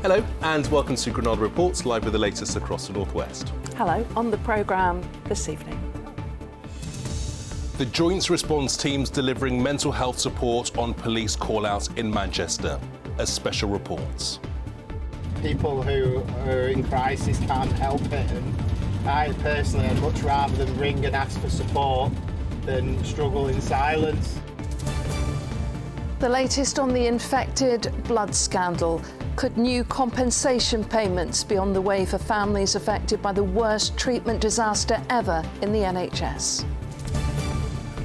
Hello and welcome to Granada Reports, live with the latest across the Northwest. Hello, on the programme this evening. The Joint Response Teams delivering mental health support on police call-outs in Manchester, as special reports. People who are in crisis can't help it, and I personally would much rather than ring and ask for support than struggle in silence. The latest on the infected blood scandal. Could new compensation payments be on the way for families affected by the worst treatment disaster ever in the NHS?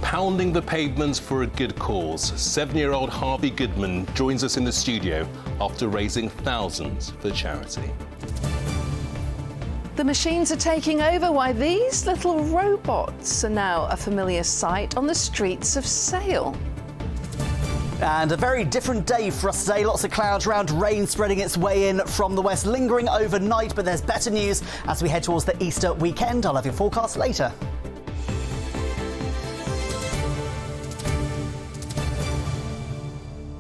Pounding the pavements for a good cause, 7-year-old Harvey Goodman joins us in the studio after raising thousands for charity. The machines are taking over. Why these little robots are now a familiar sight on the streets of Sale. And a very different day for us today. Lots of clouds around, rain spreading its way in from the west, lingering overnight, but there's better news as we head towards the Easter weekend. I'll have your forecast later.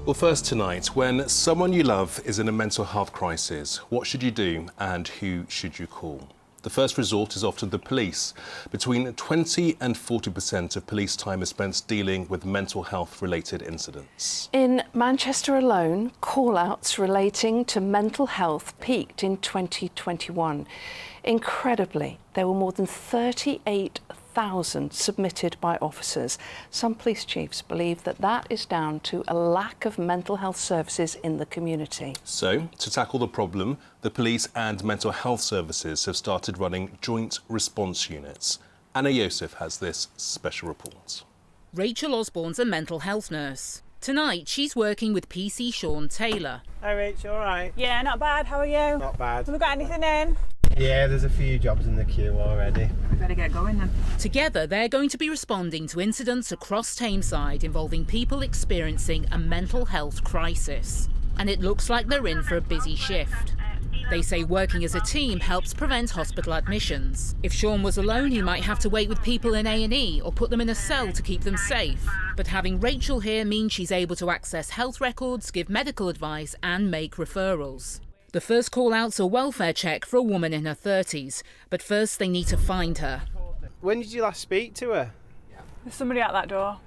Well, first tonight, when someone you love is in a mental health crisis, what should you do and who should you call? The first resort is often the police. Between 20 and 40% of police time is spent dealing with mental health related incidents. In Manchester alone, call-outs relating to mental health peaked in 2021. Incredibly, there were more than 38,000 submitted by officers. Some police chiefs believe that that is down to a lack of mental health services in the community. So, to tackle the problem, the police and mental health services have started running joint response units. Anna Yosef has this special report. Rachel Osborne's a mental health nurse. Tonight, she's working with PC Sean Taylor. Hi Rachel, all right? Yeah, not bad. How are you? Not bad. Have we got anything in? Yeah, there's a few jobs in the queue already. We better get going then. Together, they're going to be responding to incidents across Tameside involving people experiencing a mental health crisis. And it looks like they're in for a busy shift. They say working as a team helps prevent hospital admissions. If Sean was alone, he might have to wait with people in A&E or put them in a cell to keep them safe. But having Rachel here means she's able to access health records, give medical advice and make referrals. The first call-out's a welfare check for a woman in her 30s, but first they need to find her. When did you last speak to her? There's somebody at that door.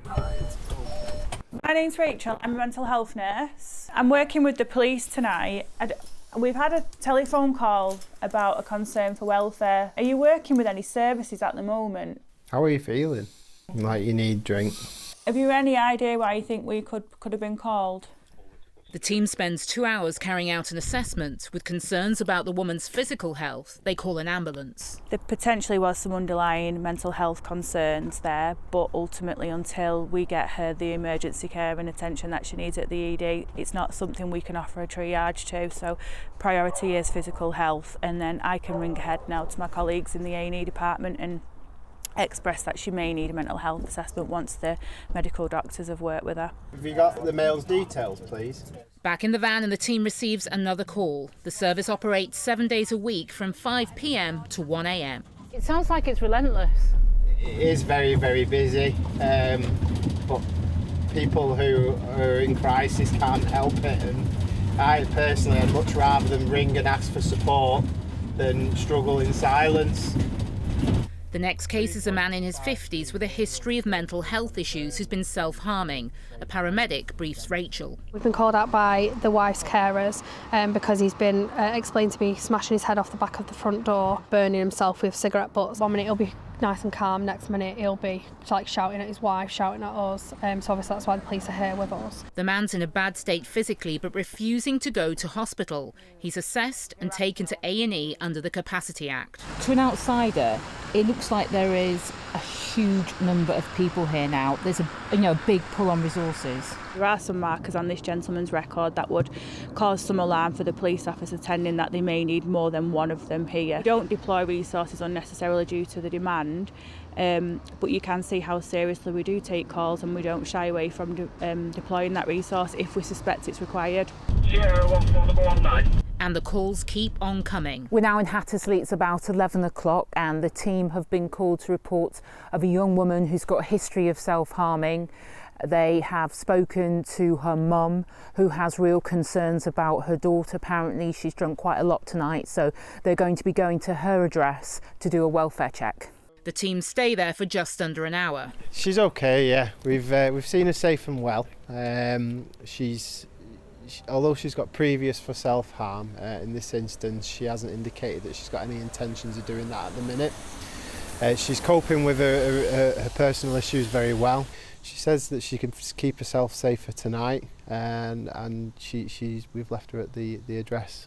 My name's Rachel. I'm a mental health nurse. I'm working with the police tonight. We've had a telephone call about a concern for welfare. Are you working with any services at the moment? How are you feeling? Like you need drink? Have you any idea why you think we could have been called? The team spends 2 hours carrying out an assessment with concerns about the woman's physical health. They call an ambulance. There potentially was some underlying mental health concerns there, but ultimately until we get her the emergency care and attention that she needs at the ED, it's not something we can offer a triage to. So priority is physical health, and then I can ring ahead now to my colleagues in the A&E department and express that she may need a mental health assessment once the medical doctors have worked with her. Have you got the mail's details, please? Back in the van and the team receives another call. The service operates 7 days a week from 5 p.m. to 1 a.m. It sounds like it's relentless. It is very, very busy, but people who are in crisis can't help it, and I personally would much rather than ring and ask for support than struggle in silence. The next case is a man in his 50s with a history of mental health issues who's been self-harming. A paramedic briefs Rachel. We've been called out by the wife's carers because he's been explained to me smashing his head off the back of the front door, burning himself with cigarette butts. 1 minute he'll be nice and calm, next minute he'll be like shouting at his wife, shouting at us. So obviously that's why the police are here with us. The man's in a bad state physically but refusing to go to hospital. He's assessed and taken to A&E under the Capacity Act. To an outsider, it looks like there is a huge number of people here now. There's a big pull on resources. There are some markers on this gentleman's record that would cause some alarm for the police officer attending that they may need more than one of them here. We don't deploy resources unnecessarily due to the demand, but you can see how seriously we do take calls, and we don't shy away from deploying that resource if we suspect it's required. Sierra 1419. And the calls keep on coming. We're now in Hattersley. It's about 11 o'clock and the team have been called to report of a young woman who's got a history of self-harming. They have spoken to her mum, who has real concerns about her daughter. Apparently she's drunk quite a lot tonight, so they're going to be going to her address to do a welfare check. The team stay there for just under an hour. She's okay, yeah. We've seen her safe and well. Although she's got previous for self-harm, in this instance she hasn't indicated that she's got any intentions of doing that at the minute. She's coping with her personal issues very well. She says that she can keep herself safe for tonight, and we've left her at the address.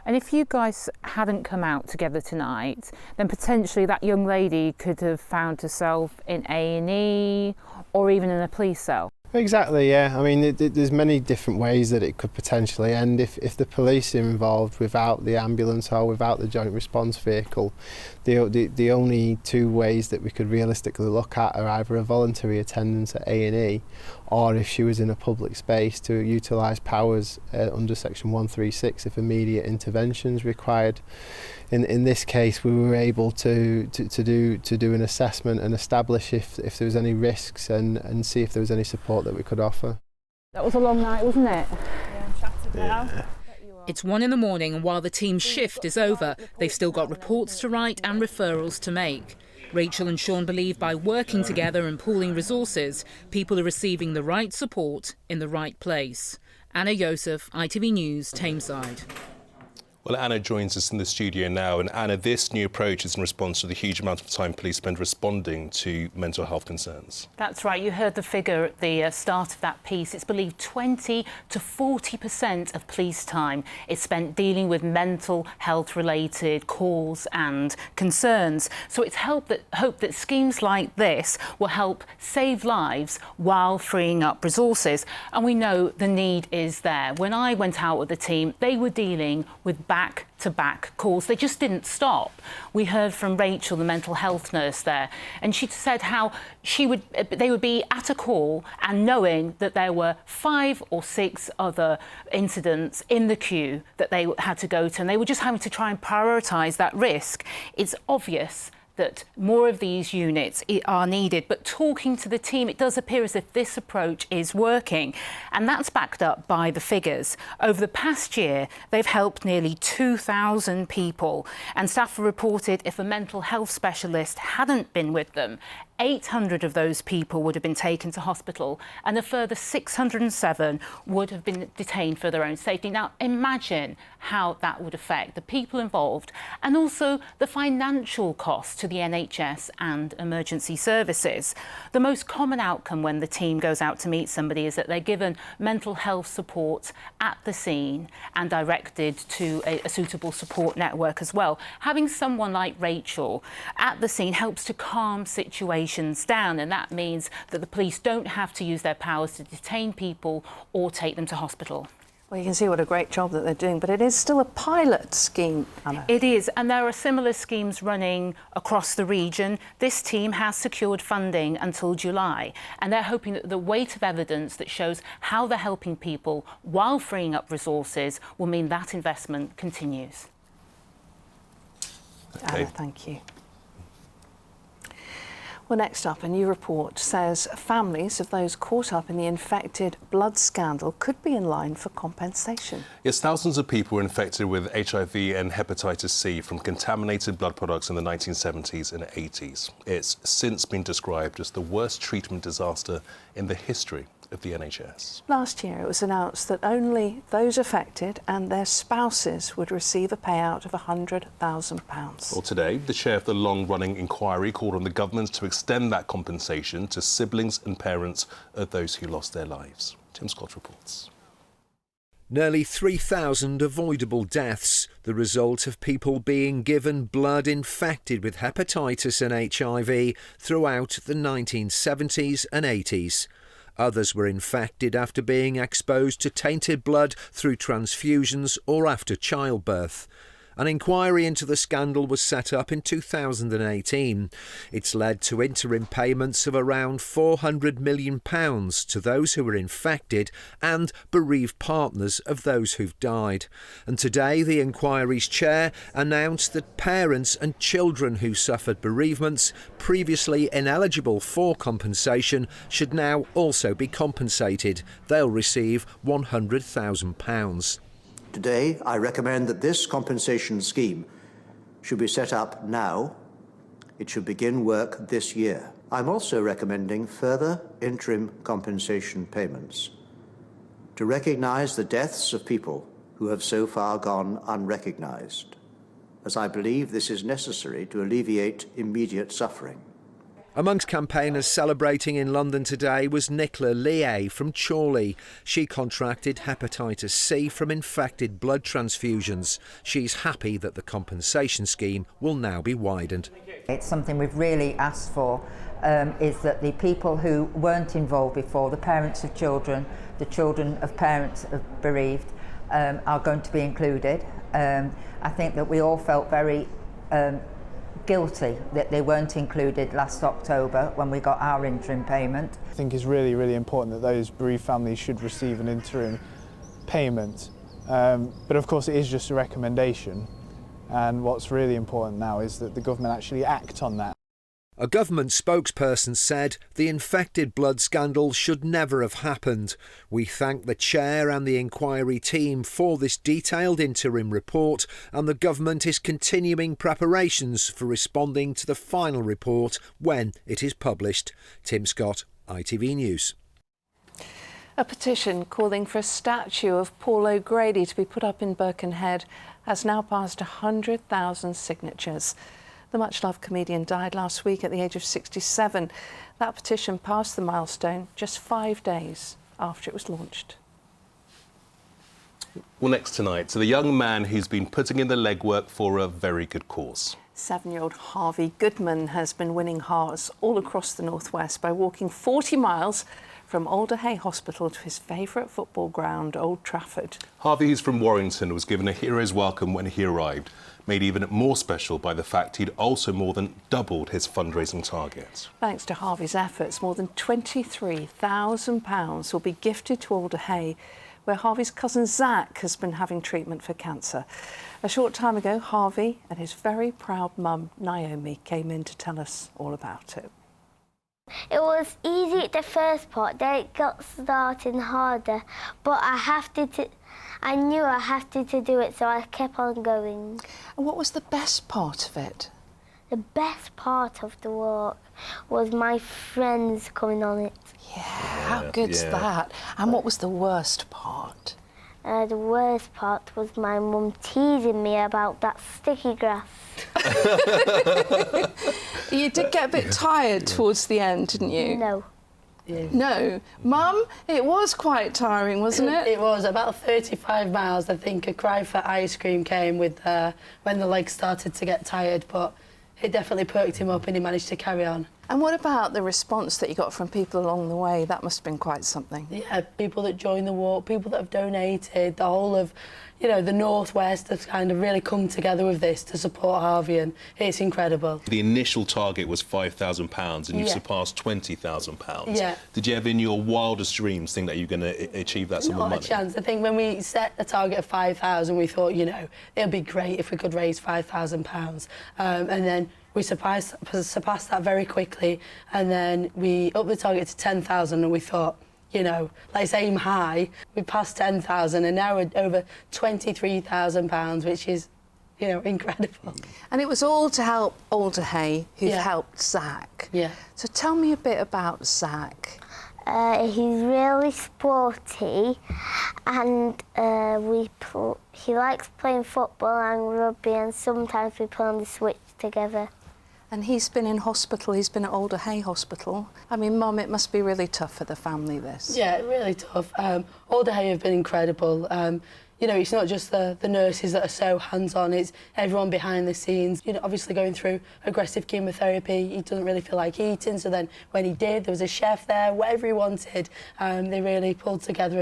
And if you guys hadn't come out together tonight, then potentially that young lady could have found herself in A&E or even in a police cell. Exactly, yeah. I mean, there's many different ways that it could potentially end. If the police are involved without the ambulance or without the joint response vehicle, the only two ways that we could realistically look at are either a voluntary attendance at A&E, or if she was in a public space, to utilise powers under section 136 if immediate intervention is required. In this case, we were able to do an assessment and establish if there was any risks and see if there was any support that we could offer. That was a long night, wasn't it? Yeah, I'm shattered now. It's 1 in the morning, and while the team's shift is over, they've still got reports to write and referrals to make. Rachel and Sean believe by working together and pooling resources, people are receiving the right support in the right place. Anna Joseph, ITV News, Tameside. Well, Anna joins us in the studio now. And Anna, this new approach is in response to the huge amount of time police spend responding to mental health concerns. That's right. You heard the figure at the start of that piece. It's believed 20 to 40% of police time is spent dealing with mental health related calls and concerns. So it's hope that schemes like this will help save lives while freeing up resources. And we know the need is there. When I went out with the team, they were dealing with back-to-back calls. They just didn't stop. We heard from Rachel, the mental health nurse there, and she said how they would be at a call and knowing that there were 5 or 6 other incidents in the queue that they had to go to, and they were just having to try and prioritise that risk. It's obvious that more of these units are needed, but talking to the team, it does appear as if this approach is working, and that's backed up by the figures. Over the past year, they've helped nearly 2,000 people, and staff have reported if a mental health specialist hadn't been with them, 800 of those people would have been taken to hospital, and a further 607 would have been detained for their own safety. Now, imagine how that would affect the people involved and also the financial cost to the NHS and emergency services. The most common outcome when the team goes out to meet somebody is that they're given mental health support at the scene and directed to a suitable support network as well. Having someone like Rachel at the scene helps to calm situations down, and that means that the police don't have to use their powers to detain people or take them to hospital. Well, you can see what a great job that they're doing, but it is still a pilot scheme, Anna. It is, and there are similar schemes running across the region. This team has secured funding until July, and they're hoping that the weight of evidence that shows how they're helping people while freeing up resources will mean that investment continues. Okay. Anna, thank you. Well, next up, a new report says families of those caught up in the infected blood scandal could be in line for compensation. Yes, thousands of people were infected with HIV and hepatitis C from contaminated blood products in the 1970s and 80s. It's since been described as the worst treatment disaster in the history of the NHS. Last year it was announced that only those affected and their spouses would receive a payout of £100,000. Well, today, the chair of the long-running inquiry called on the government to extend that compensation to siblings and parents of those who lost their lives. Tim Scott reports. Nearly 3,000 avoidable deaths, the result of people being given blood infected with hepatitis and HIV throughout the 1970s and 80s. Others were infected after being exposed to tainted blood through transfusions or after childbirth. An inquiry into the scandal was set up in 2018. It's led to interim payments of around £400 million to those who were infected and bereaved partners of those who've died. And today the inquiry's chair announced that parents and children who suffered bereavements previously ineligible for compensation should now also be compensated. They'll receive £100,000. Today, I recommend that this compensation scheme should be set up now. It should begin work this year. I'm also recommending further interim compensation payments to recognise the deaths of people who have so far gone unrecognised, as I believe this is necessary to alleviate immediate suffering. Amongst campaigners celebrating in London today was Nicola Lee from Chorley. She contracted hepatitis C from infected blood transfusions. She's happy that the compensation scheme will now be widened. It's something we've really asked for, is that the people who weren't involved before, the parents of children, the children of parents of bereaved, are going to be included. I think that we all felt very guilty that they weren't included last October when we got our interim payment. I think it's really, really important that those bereaved families should receive an interim payment. But of course it is just a recommendation, and what's really important now is that the government actually act on that. A government spokesperson said the infected blood scandal should never have happened. We thank the chair and the inquiry team for this detailed interim report, and the government is continuing preparations for responding to the final report when it is published. Tim Scott, ITV News. A petition calling for a statue of Paul O'Grady to be put up in Birkenhead has now passed 100,000 signatures. The much-loved comedian died last week at the age of 67. That petition passed the milestone just 5 days after it was launched. Well, next tonight, to the young man who's been putting in the legwork for a very good cause. 7-year-old Harvey Goodman has been winning hearts all across the northwest by walking 40 miles from Alder Hey Hospital to his favourite football ground, Old Trafford. Harvey, who's from Warrington, was given a hero's welcome when he arrived, made even more special by the fact he'd also more than doubled his fundraising target. Thanks to Harvey's efforts, more than £23,000 will be gifted to Alder Hey, where Harvey's cousin Zach has been having treatment for cancer. A short time ago, Harvey and his very proud mum, Naomi, came in to tell us all about it. It was easy at the first part, then it got starting harder, but I knew I had to do it, so I kept on going. And what was the best part of it? The best part of the walk was my friends coming on it. Yeah, how good's that? And what was the worst part? The worst part was my mum teasing me about that sticky grass. You did get a bit tired towards the end, didn't you? No. Yeah. No. Mum, it was quite tiring, wasn't it? It was. About 35 miles, I think. A cry for ice cream came with when the legs started to get tired, but it definitely perked him up and he managed to carry on. And what about the response that you got from people along the way? That must have been quite something. Yeah, people that joined the walk, people that have donated, the whole of, you know, the Northwest have kind of really come together with this to support Harvey, and it's incredible. The initial target was £5,000 and you've surpassed £20,000. Yeah. Did you ever in your wildest dreams think that you were going to achieve that sum of money? Not a chance. I think when we set a target of 5,000, we thought, you know, it'd be great if we could raise £5,000. And then we surpassed that very quickly, and then we upped the target to 10,000, and we thought, you know, let's aim high. We passed 10,000 and now we're over £23,000, which is, you know, incredible. And it was all to help Alder Hey, who helped Zach. Yeah. So tell me a bit about Zach. He's really sporty, and he likes playing football and rugby, and sometimes we play on the switch together. And he's been in hospital, he's been at Alder Hey Hospital. I mean, Mum, it must be really tough for the family, this. Yeah, really tough. Alder Hey have been incredible. You know, it's not just the nurses that are so hands-on, it's everyone behind the scenes. You know, obviously going through aggressive chemotherapy, he doesn't really feel like eating, so then when he did, there was a chef there, whatever he wanted. They really pulled together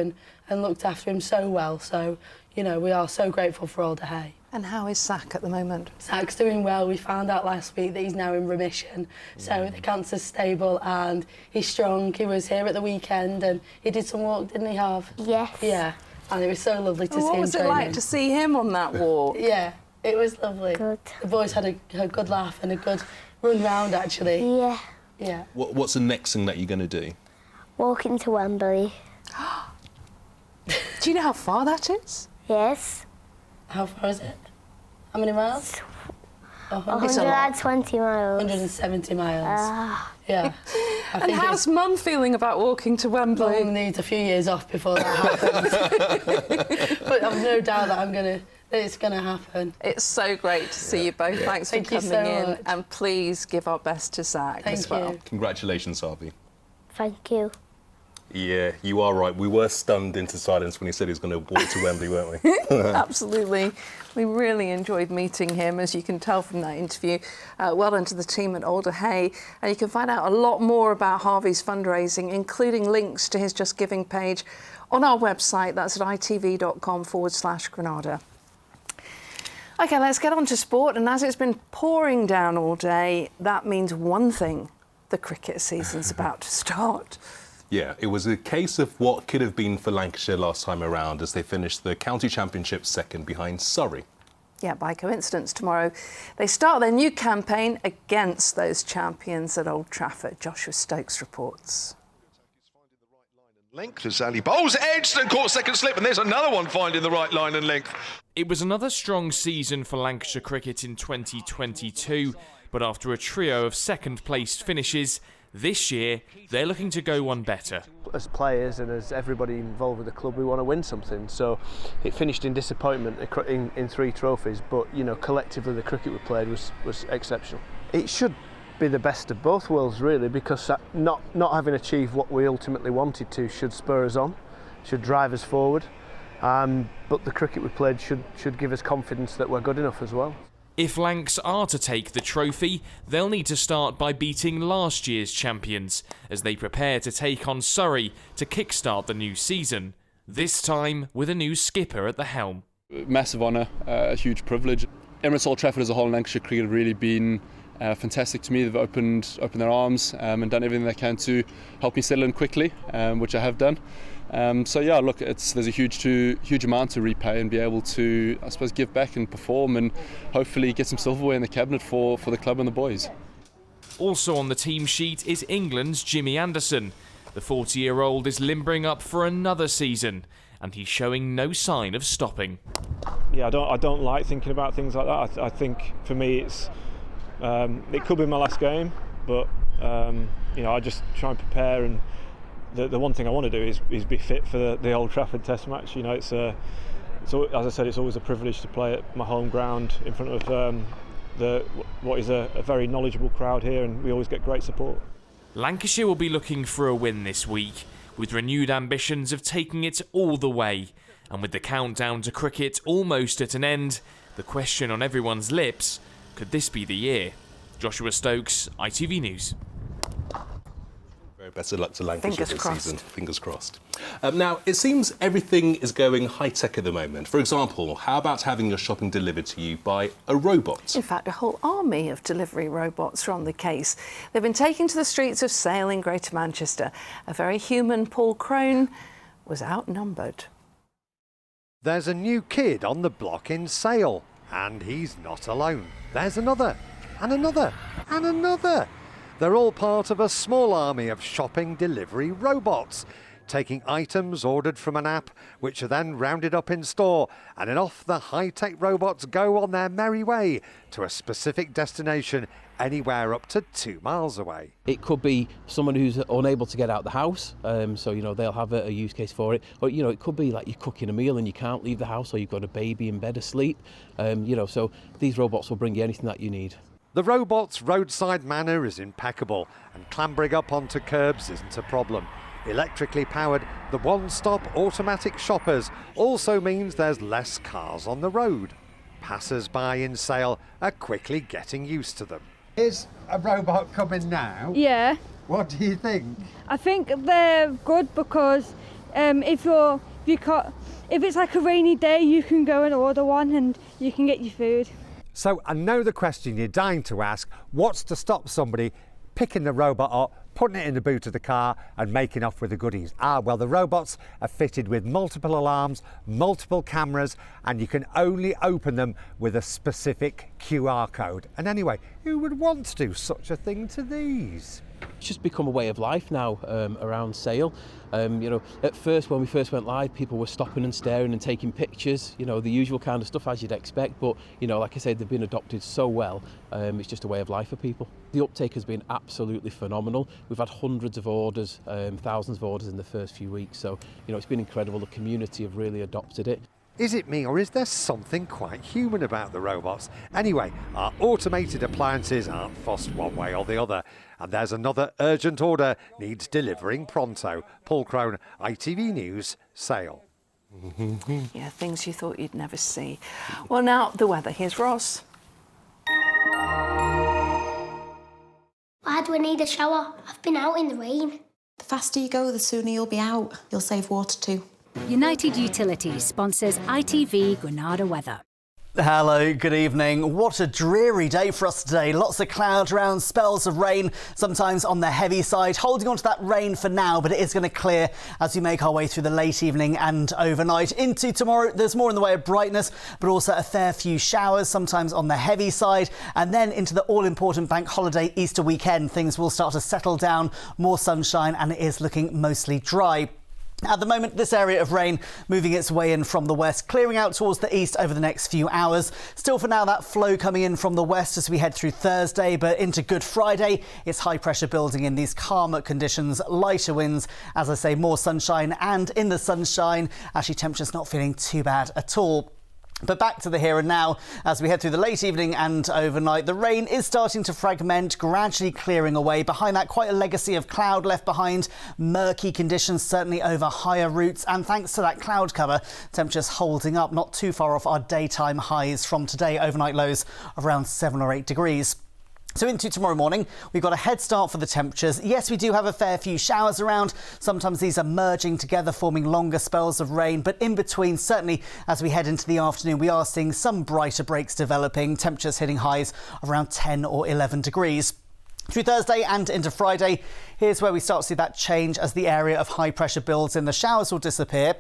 and looked after him so well. So, you know, we are so grateful for Alder Hey. And how is Zach at the moment? Zach's doing well. We found out last week that he's now in remission. So the cancer's stable and he's strong. He was here at the weekend and he did some walk, didn't he, Harv? Yes. Yeah. And it was so lovely to see him What was it like to see him on that walk? Yeah, it was lovely. Good. The boys had a good laugh and a good run round, actually. Yeah. Yeah. What's the next thing that you're going to do? Walking to Wembley. Do you know how far that is? Yes. How far is it? How many miles? 120 miles. 170 miles. Yeah. And how's Mum feeling about walking to Wembley? Mum needs a few years off before that happens. But I've no doubt that it's going to happen. It's so great to see you both. Thanks for Thank you coming so in. much. And please give our best to Zach as well. you. Congratulations, Harvey. Thank you. Yeah, you are right. We were stunned into silence when he said he was going to walk to Wembley, weren't we? Absolutely. We really enjoyed meeting him, as you can tell from that interview. Well done to the team at Alder Hey. And you can find out a lot more about Harvey's fundraising, including links to his Just Giving page on our website. That's at itv.com/Granada. OK, let's get on to sport. And as it's been pouring down all day, that means one thing. The cricket season's about to start. Yeah, it was a case of what could have been for Lancashire last time around as they finished the county championship second behind Surrey. Yeah, by coincidence, tomorrow they start their new campaign against those champions at Old Trafford. Joshua Stokes reports. Length as Ali bowls edged and caught second slip, and there's another one finding the right line and length. It was another strong season for Lancashire cricket in 2022, but after a trio of second-placed finishes, this year they're looking to go one better. As players and as everybody involved with the club, we want to win something. So it finished in disappointment in 3 trophies, but you know, collectively the cricket we played was exceptional. It should be the best of both worlds, really, because not having achieved what we ultimately wanted to should spur us on, should drive us forward. But the cricket we played should give us confidence that we're good enough as well. If Lancs are to take the trophy, they'll need to start by beating last year's champions as they prepare to take on Surrey to kickstart the new season, this time with a new skipper at the helm. Massive honour, a huge privilege. Emirates Old Trafford as a whole, Lancashire cricket have really been fantastic to me. They've opened their arms and done everything they can to help me settle in quickly, which I have done. So yeah, look, there's a huge amount to repay and be able to, I suppose, give back and perform and hopefully get some silverware in the cabinet for the club and the boys. Also on the team sheet is England's Jimmy Anderson. The 40-year-old is limbering up for another season, and he's showing no sign of stopping. Yeah, I don't like thinking about things like that. I think for me it could be my last game, but I just try and prepare, and the one thing I want to do is be fit for the Old Trafford Test match. You know, it's as I said, it's always a privilege to play at my home ground in front of what is a very knowledgeable crowd here, and we always get great support. Lancashire will be looking for a win this week, with renewed ambitions of taking it all the way. And with the countdown to cricket almost at an end, the question on everyone's lips, could this be the year? Joshua Stokes, ITV News. Best of luck to Lancashire Fingers this crossed. season. Fingers crossed. Now, it seems everything is going high-tech at the moment. For example, how about having your shopping delivered to you by a robot? In fact, a whole army of delivery robots are on the case. They've been taken to the streets of Sale in Greater Manchester. A very human Paul Crone was outnumbered. There's a new kid on the block in Sale, and he's not alone. There's another, and another, and another. They're all part of a small army of shopping delivery robots, taking items ordered from an app, which are then rounded up in store, and then off the high-tech robots go on their merry way to a specific destination anywhere up to 2 miles away. It could be someone who's unable to get out the house, so they'll have a use case for it. Or it could be like you're cooking a meal and you can't leave the house, or you've got a baby in bed asleep. So these robots will bring you anything that you need. The robot's roadside manner is impeccable, and clambering up onto curbs isn't a problem. Electrically powered, the one-stop automatic shoppers also means there's less cars on the road. Passers-by in Sale are quickly getting used to them. Is a robot coming now? Yeah. What do you think? I think they're good because if if it's like a rainy day, you can go and order one and you can get your food. So I know the question you're dying to ask, what's to stop somebody picking the robot up, putting it in the boot of the car and making off with the goodies? Well, the robots are fitted with multiple alarms, multiple cameras, and you can only open them with a specific QR code. And anyway, who would want to do such a thing to these? It's just become a way of life now around Sale. You know, at first, when we first went live, people were stopping and staring and taking pictures, you know, the usual kind of stuff as you'd expect. But, you know, like I said, they've been adopted so well, it's just a way of life for people. The uptake has been absolutely phenomenal. We've had hundreds of orders, thousands of orders in the first few weeks. So, you know, it's been incredible. The community have really adopted it. Is it me, or is there something quite human about the robots? Anyway, our automated appliances aren't fussed one way or the other. And there's another urgent order needs delivering pronto. Paul Crone, ITV News, Sale. Yeah, things you thought you'd never see. Well, now the weather. Here's Ross. Why do I need a shower? I've been out in the rain. The faster you go, the sooner you'll be out. You'll save water too. United Utilities sponsors ITV Granada weather. Hello, good evening. What a dreary day for us today. Lots of cloud around, spells of rain, sometimes on the heavy side. Holding on to that rain for now, but it is going to clear as we make our way through the late evening and overnight. Into tomorrow, there's more in the way of brightness, but also a fair few showers, sometimes on the heavy side. And then into the all-important bank holiday Easter weekend, things will start to settle down, more sunshine, and it is looking mostly dry. At the moment, this area of rain moving its way in from the west, clearing out towards the east over the next few hours. Still for now, that flow coming in from the west as we head through Thursday, but into Good Friday, it's high pressure building in these calmer conditions, lighter winds, as I say, more sunshine, and in the sunshine, actually temperatures not feeling too bad at all. But back to the here and now, as we head through the late evening and overnight, the rain is starting to fragment, gradually clearing away. Behind that, quite a legacy of cloud left behind, murky conditions certainly over higher routes. And thanks to that cloud cover, temperatures holding up, not too far off our daytime highs from today, overnight lows around 7 or 8 degrees. So into tomorrow morning, we've got a head start for the temperatures. Yes, we do have a fair few showers around. Sometimes these are merging together, forming longer spells of rain. But in between, certainly as we head into the afternoon, we are seeing some brighter breaks developing, temperatures hitting highs around 10 or 11 degrees. Through Thursday and into Friday, here's where we start to see that change as the area of high pressure builds in. The showers will disappear.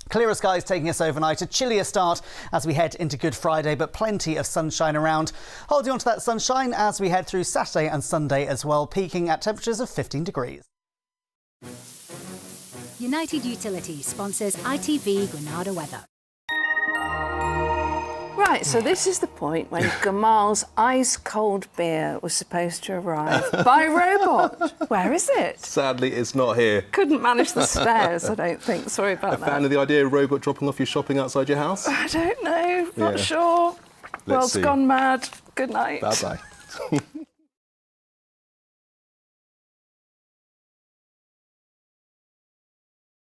Clearer skies taking us overnight, a chillier start as we head into Good Friday, but plenty of sunshine around. Holding on to that sunshine as we head through Saturday and Sunday as well, peaking at temperatures of 15 degrees. United Utilities sponsors ITV Granada weather. Right, so this is the point when Gamal's ice-cold beer was supposed to arrive by robot. Where is it? Sadly, it's not here. Couldn't manage the stairs, I don't think. Sorry about A fan of the idea of a robot dropping off your shopping outside your house? I don't know, not Yeah. sure. Let's World's see. gone mad. Good night. Bye-bye.